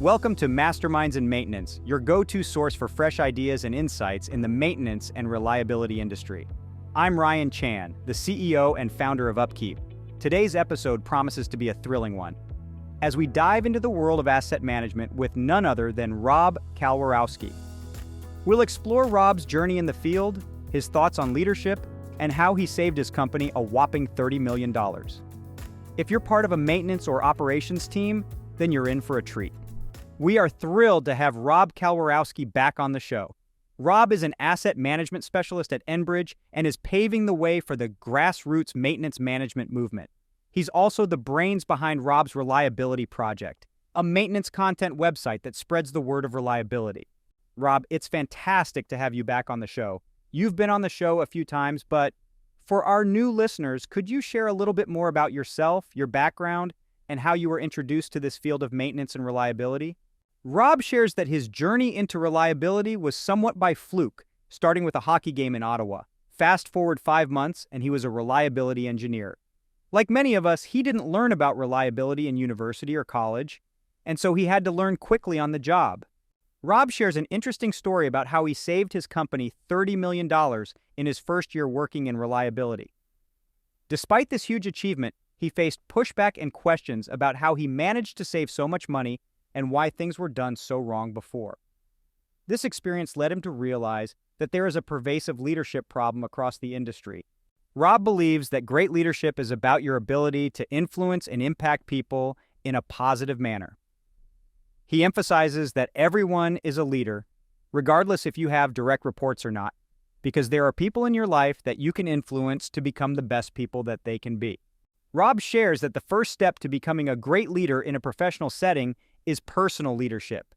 Welcome to Masterminds and Maintenance, your go-to source for fresh ideas and insights in the maintenance and reliability industry. I'm Ryan Chan, the CEO and founder of Upkeep. Today's episode promises to be a thrilling one, as we dive into the world of asset management with none other than Rob Kalwarowsky. We'll explore Rob's journey in the field, his thoughts on leadership, and how he saved his company a whopping $30 million. If you're part of a maintenance or operations team, then you're in for a treat. We are thrilled to have Rob Kalwarowsky back on the show. Rob is an asset management specialist at Enbridge and is paving the way for the grassroots maintenance management movement. He's also the brains behind Rob's Reliability Project, a maintenance content website that spreads the word of reliability. Rob, it's fantastic to have you back on the show. You've been on the show a few times, but for our new listeners, could you share a little bit more about yourself, your background, and how you were introduced to this field of maintenance and reliability? Rob shares that his journey into reliability was somewhat by fluke, starting with a hockey game in Ottawa. Fast forward 5 months, and he was a reliability engineer. Like many of us, he didn't learn about reliability in university or college, and so he had to learn quickly on the job. Rob shares an interesting story about how he saved his company $30 million in his first year working in reliability. Despite this huge achievement, he faced pushback and questions about how he managed to save so much money and why things were done so wrong before. This experience led him to realize that there is a pervasive leadership problem across the industry. Rob believes that great leadership is about your ability to influence and impact people in a positive manner. He emphasizes that everyone is a leader, regardless if you have direct reports or not, because there are people in your life that you can influence to become the best people that they can be. Rob shares that the first step to becoming a great leader in a professional setting is personal leadership.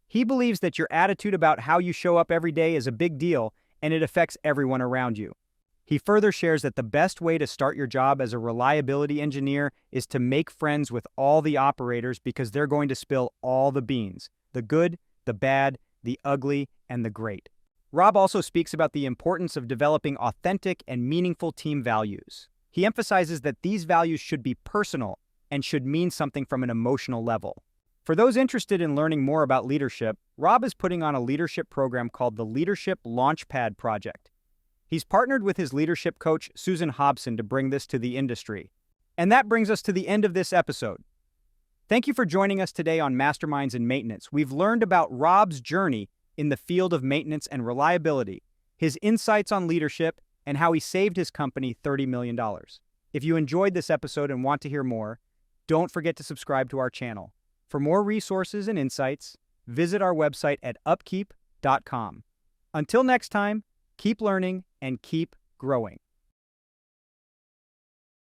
He believes that your attitude about how you show up every day is a big deal, and it affects everyone around you. He further shares that the best way to start your job as a reliability engineer is to make friends with all the operators because they're going to spill all the beans, the good, the bad, the ugly, and the great. Rob also speaks about the importance of developing authentic and meaningful team values. He emphasizes that these values should be personal and should mean something from an emotional level. For those interested in learning more about leadership, Rob is putting on a leadership program called the Leadership Launchpad Project. He's partnered with his leadership coach, Susan Hobson, to bring this to the industry. And that brings us to the end of this episode. Thank you for joining us today on Masterminds and Maintenance. We've learned about Rob's journey in the field of maintenance and reliability, his insights on leadership, and how he saved his company $30 million. If you enjoyed this episode and want to hear more, don't forget to subscribe to our channel. For more resources and insights, visit our website at upkeep.com. Until next time, keep learning and keep growing.